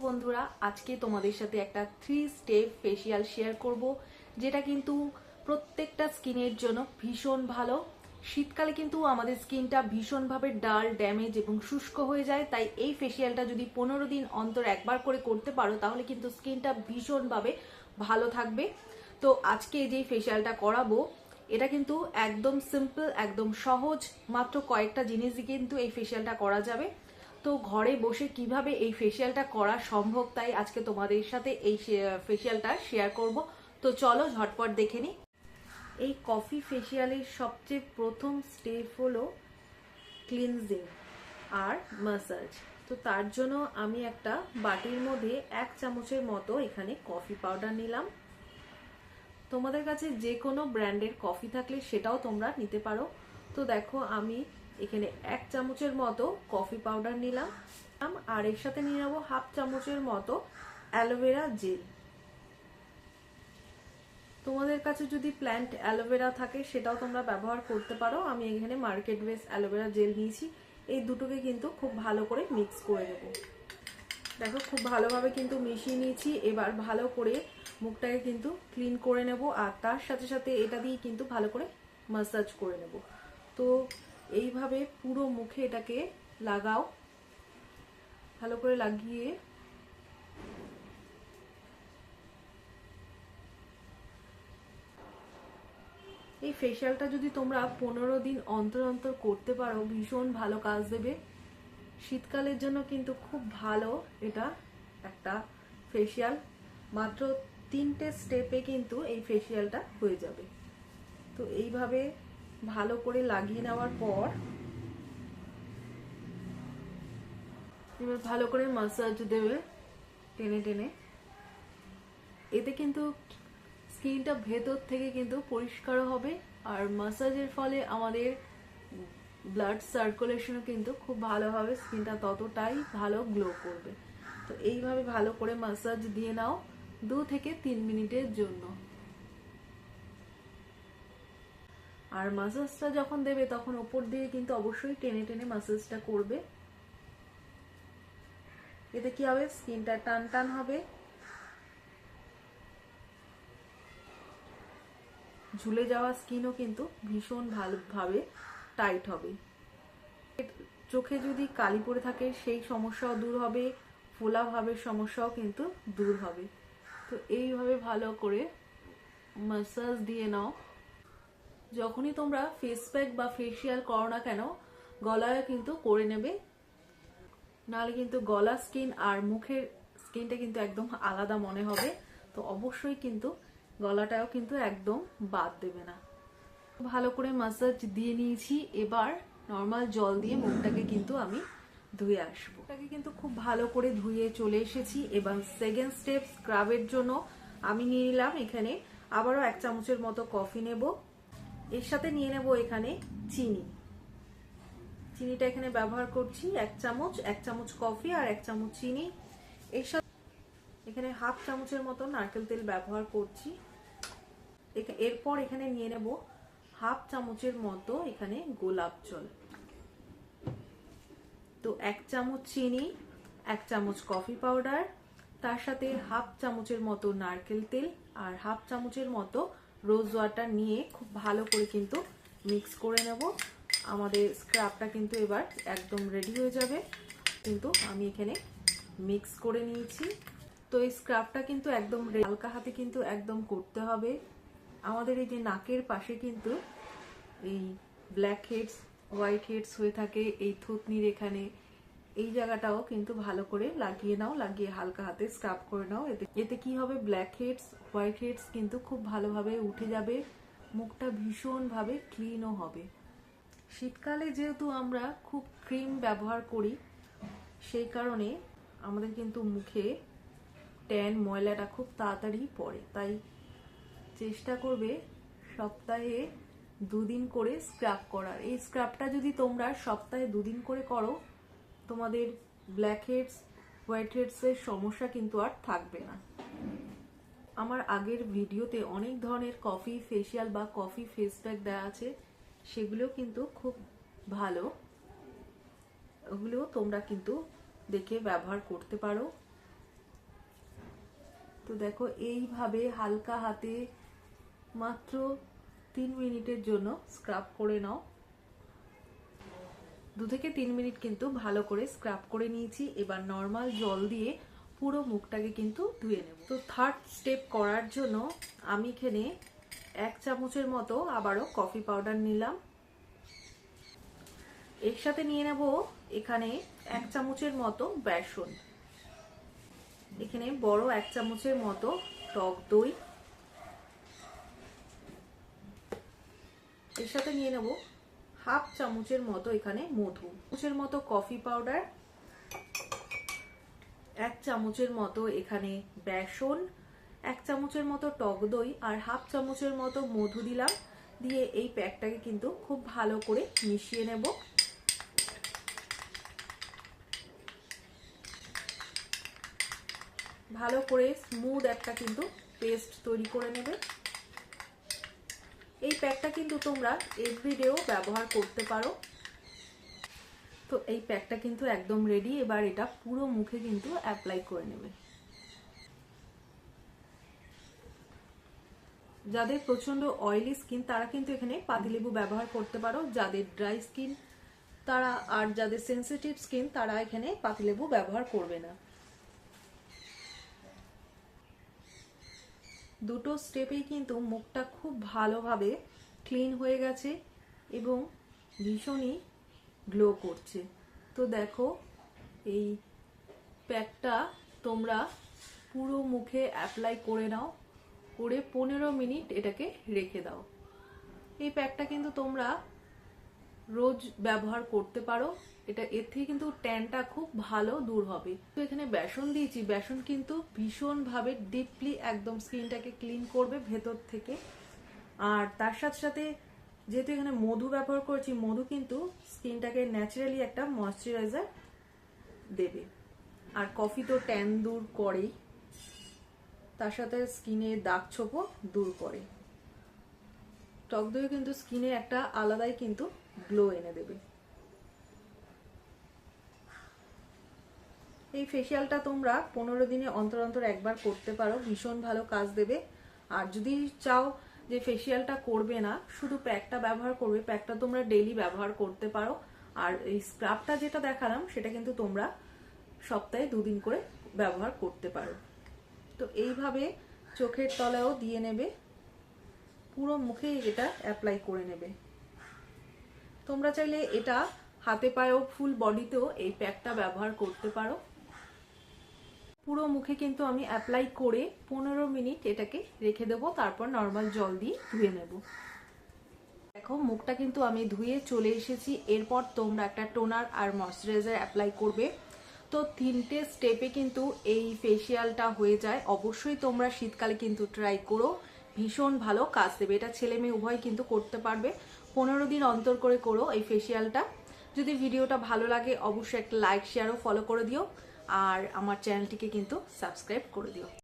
বন্ধুরা, আজকে তোমাদের সাথে একটা 3 স্টেপ ফেসিয়াল শেয়ার করব, যেটা কিন্তু প্রত্যেকটা স্কিনের জন্য ভীষণ ভালো। শীতকালে কিন্তু আমাদের স্কিনটা ভীষণভাবে ডাল, ড্যামেজ এবং শুষ্ক হয়ে যায়। তাই এই ফেসিয়ালটা যদি 15 দিন অন্তর একবার করে করতে পারো তাহলে কিন্তু স্কিনটা ভীষণভাবে ভালো থাকবে। তো আজকে যে ফেসিয়ালটা করাবো এটা কিন্তু একদম সিম্পল, একদম সহজ, মাত্র কয়েকটা জিনিস দিয়ে কিন্তু এই ফেসিয়ালটা করা যাবে। তো ঘরে বসে কিভাবে এই ফেসিয়ালটা করা সম্ভব তাই আজকে তোমাদের সাথে এই ফেসিয়ালটা শেয়ার করব। তো চলো ঝটপট দেখে নিই। এই কফি ফেসিয়ালের সবচেয়ে প্রথম স্টেপ হলো ক্লিনজিং আর ম্যাসাজ। তো তার জন্য আমি একটা বাটির মধ্যে 1 চামচের মতো এখানে কফি পাউডার নিলাম। তোমাদের কাছে যে কোনো ব্র্যান্ডের কফি থাকলে সেটাও তোমরা নিতে পারো। তো দেখো আমি এখানে 1 চামচের মতো কফি পাউডার নিলাম, আর এর সাথে নিয়ে নেবো 1/2 চামচের মতো অ্যালোভেরা জেল। তোমাদের কাছে যদি প্ল্যান্ট অ্যালোভেরা থাকে সেটাও তোমরা ব্যবহার করতে পারো। আমি এখানে মার্কেট বেস অ্যালোভেরা জেল নিয়েছি। এই দুটোকে কিন্তু খুব ভালো করে মিক্স করে নেব। দেখো খুব ভালোভাবে কিন্তু মিশিয়ে নিয়েছি। এবার ভালো করে মুখটাকে কিন্তু ক্লিন করে নেব, আর তার সাথে সাথে এটা দিয়ে কিন্তু ভালো করে ম্যাসাজ করে নেব। তো এইভাবে পুরো মুখে এটাকে লাগাও, ভালো করে লাগিয়ে এই ফেসিয়ালটা যদি তোমরা 15 দিন অন্তর অন্তর করতে পারো ভীষণ ভালো কাজ দেবে। শীতকালের জন্য কিন্তু খুব ভালো এটা একটা ফেসিয়াল। মাত্র 3টে স্টেপে কিন্তু এই ফেসিয়ালটা হয়ে যাবে। তো এইভাবে ভালো করে লাগিয়ে নেওয়ার পর এবার ভালো করে ম্যাসাজ দেবে টেনে টেনে। এতে কিন্তু স্কিনটা ভেতর থেকে কিন্তু পরিষ্কার হবে, আর ম্যাসাজের ফলে আমাদের ব্লাড সার্কুলেশনও কিন্তু খুব ভালো হবে, স্কিনটা ততটাই ভালো গ্লো করবে। তো এইভাবে ভালো করে ম্যাসাজ দিয়ে নাও 2 থেকে 3 মিনিটের জন্য। আর ম্যাসাজটা যখন দেবে তখন উপর দিয়ে কিন্তু অবশ্যই টেনে টেনে ম্যাসাজটা করবে। এতে কি হবে, স্কিনটা টান টান হবে, ঝুলে যাওয়া স্কিনও কিন্তু ভীষণ ভালোভাবে টাইট হবে। চোখে যদি কালি পড়ে থাকে সেই সমস্যাও দূর হবে, ফোলা ভাবের সমস্যাও কিন্তু দূর হবে। তো এইভাবে ভালো করে ম্যাসাজ দিয়ে নাও। যখনই তোমরা ফেস প্যাক বা ফেসিয়াল করো না কেন গলায় কিন্তু করে নেবে, নাহলে কিন্তু গলা স্কিন আর মুখের স্কিনটা কিন্তু একদম আলাদা মনে হবে। তো অবশ্যই কিন্তু গলাটাও কিন্তু একদম বাদ দেবে না। ভালো করে ম্যাসাজ দিয়ে নিয়েছি। এবার নর্মাল জল দিয়ে মুখটাকে কিন্তু আমি ধুয়ে আসবো। এটাকে কিন্তু খুব ভালো করে ধুয়ে চলে এসেছি। এবার সেকেন্ড স্টেপ স্ক্রাবের জন্য আমি নিয়ে নিলাম এখানে আবারও 1 চামচের মতো কফি নেব। এর সাথে নিয়ে নেব এখানে চিনি। চিনিটা এখানে ব্যবহার করছি 1 চামচ, 1 চামচ কফি আর 1 চামচ চিনি। এর সাথে এখানে 1/2 চামচের মতো নারকেল তেল ব্যবহার করছি। এরপর এখানে নিয়ে নেব 1/2 চামচের মতো এখানে গোলাপ জল। তো 1 চামচ চিনি, 1 চামচ কফি পাউডার, তার সাথে 1/2 চামচের মতো নারকেল তেল আর 1/2 চামচের মতো রোজ ওয়াটার নিয়ে খুব ভালো করে কিন্তু মিক্স করে নেব। আমাদের স্ক্রাবটা কিন্তু এবার একদম রেডি হয়ে যাবে। কিন্তু আমি এখানে মিক্স করে নিয়েছি। তো এই স্ক্রাবটা কিন্তু একদম হালকা হাতে কিন্তু একদম করতে হবে। আমাদের এই যে নাকের পাশে কিন্তু এই ব্ল্যাক হেডস, হোয়াইট হেডস হয়ে থাকে, এই থুতনির এখানে এই জায়গাটাও কিন্তু ভালো করে লাগিয়ে নাও, লাগিয়ে হালকা হাতে স্ক্রাব করে নাও। এতে কি হবে, ব্ল্যাক হেডস, হোয়াইট হেডস কিন্তু খুব ভালোভাবে উঠে যাবে, মুখটা ভীষণভাবে ক্লিনও হবে। শীতকালে যেহেতু আমরা খুব ক্রিম ব্যবহার করি সেই কারণে আমাদের কিন্তু মুখে ট্যান, ময়লাটা খুব তাড়াতাড়ি পড়ে। তাই চেষ্টা করবে সপ্তাহে 2 দিন করে স্ক্রাব করার। এই স্ক্রাবটা যদি তোমরা সপ্তাহে 2 দিন করে করো তোমাদের ব্ল্যাক হেডস, হোয়াইট হেডস এর সমস্যা কিন্তু আর থাকবে না। আমার আগের ভিডিওতে অনেক ধরনের কফি ফেসিয়াল বা কফি ফেস প্যাক দেওয়া আছে, সেগুলো কিন্তু খুব ভালো, ওগুলো তোমরা কিন্তু দেখে ব্যবহার করতে পারো। তো দেখো এইভাবে হালকা হাতে মাত্র 3 মিনিটের জন্য স্ক্রাব করে নাও। 2 থেকে 3 মিনিট কিন্তু ভালো করে স্ক্রাব করে নিয়েছি। এবার নর্মাল জল দিয়ে পুরো মুখটাকে কিন্তু ধুয়ে নেব। তো থার্ড স্টেপ করার জন্য আমি এখানে 1 চামচের মতো আবারও কফি পাউডার নিলাম। এর সাথে নিয়ে নেব এখানে 1 চামচের মতো বেসন, এখানে বড় 1 চামচের মতো টক দই, এর সাথে নিয়ে নেব হাফ চামচের মতো এখানে মধু, চামচের মতো কফি পাউডার, 1 চামচের মতো এখানে বেসন, 1 চামচের মতো টক দই আর হাফ চামচের মতো মধু দিলাম। দিয়ে এই প্যাকটাকে কিন্তু খুব ভালো করে মিশিয়ে নেব। ভালো করে স্মুথ একটা কিন্তু পেস্ট তৈরি করে নেবে। এই প্যাকটা কিন্তু তোমরা এভরিডেও ব্যবহার করতে পারো। তো এই প্যাকটা কিন্তু একদম রেডি। এবার এটা পুরো মুখে কিন্তু অ্যাপ্লাই করে নেবে। যাদের প্রচন্ড অয়েলি স্কিন তারা কিন্তু এখানে পাতিলেবু ব্যবহার করতে পারো, যাদের ড্রাই স্কিন তারা আর যাদের সেনসিটিভ স্কিন তারা এখানে পাতিলেবু ব্যবহার করবে না। দুটো স্টেপেই কিন্তু মুখটা খুব ভালোভাবে ক্লিন হয়ে গেছে এবং ভীষণই গ্লো করছে। তো দেখো এই প্যাকটা তোমরা পুরো মুখে অ্যাপ্লাই করে নাও, করে 15 মিনিট এটাকে রেখে দাও। এই প্যাকটা কিন্তু তোমরা রোজ ব্যবহার করতে পারো। এটা এর থেকে কিন্তু ট্যানটা খুব ভালো দূর হবে। তো এখানে বেসন দিয়েছি, বেসন কিন্তু ভীষণভাবে ডিপলি একদম স্কিনটাকে ক্লিন করবে ভেতর থেকে। আর তার সাথে সাথে যেহেতু এখানে মধু ব্যবহার করেছি, মধু কিন্তু স্কিনটাকে ন্যাচারালি একটা ময়শ্চারাইজার দেবে। আর কফি তো ট্যান দূর করেই, তার সাথে স্কিনের দাগ ছোপও দূর করে। টক দই কিন্তু স্কিনে একটা আলাদাই কিন্তু গ্লো এনে দেবে। এই ফেসিয়ালটা তোমরা 15 দিনে অন্তর অন্তর একবার করতে পারো, ভীষণ ভালো কাজ দেবে। আর যদি চাও যে ফেসিয়ালটা করবে না, শুধু প্যাকটা ব্যবহার করবে, প্যাকটা তোমরা ডেইলি ব্যবহার করতে পারো। আর এই স্ক্রাবটা যেটা দেখালাম সেটা কিন্তু তোমরা সপ্তাহে 2 দিন করে ব্যবহার করতে পারো। তো এইভাবে চোখের তলায়ও দিয়ে নেবে, পুরো মুখে এটা অ্যাপ্লাই করে নেবে। তোমরা চাইলে এটা হাতে পায়েও ফুল বডিতেও এই প্যাকটা ব্যবহার করতে পারো। পুরো মুখে কিন্তু আমি অ্যাপ্লাই করে 15 মিনিট এটাকে রেখে দেবো, তারপর নর্মাল জল দিয়ে ধুয়ে নেব। দেখো মুখটা কিন্তু আমি ধুয়ে চলে এসেছি। এরপর তোমরা একটা টোনার আর ময়শ্চারাইজার অ্যাপ্লাই করবে। তো 3টে স্টেপে কিন্তু এই ফেসিয়ালটা হয়ে যায়। অবশ্যই তোমরা শীতকালে কিন্তু ট্রাই করো, ভীষণ ভালো কাজ দেবে। এটা ছেলে মেয়ে উভয় কিন্তু করতে পারবে। 15 দিন অন্তর করে করো এই ফেসিয়ালটা। যদি ভিডিওটা ভালো লাগে অবশ্যই একটা লাইক, শেয়ার ও ফলো করে দিও। আর আমার চ্যানেলটিকে কিন্তু সাবস্ক্রাইব করে দিও।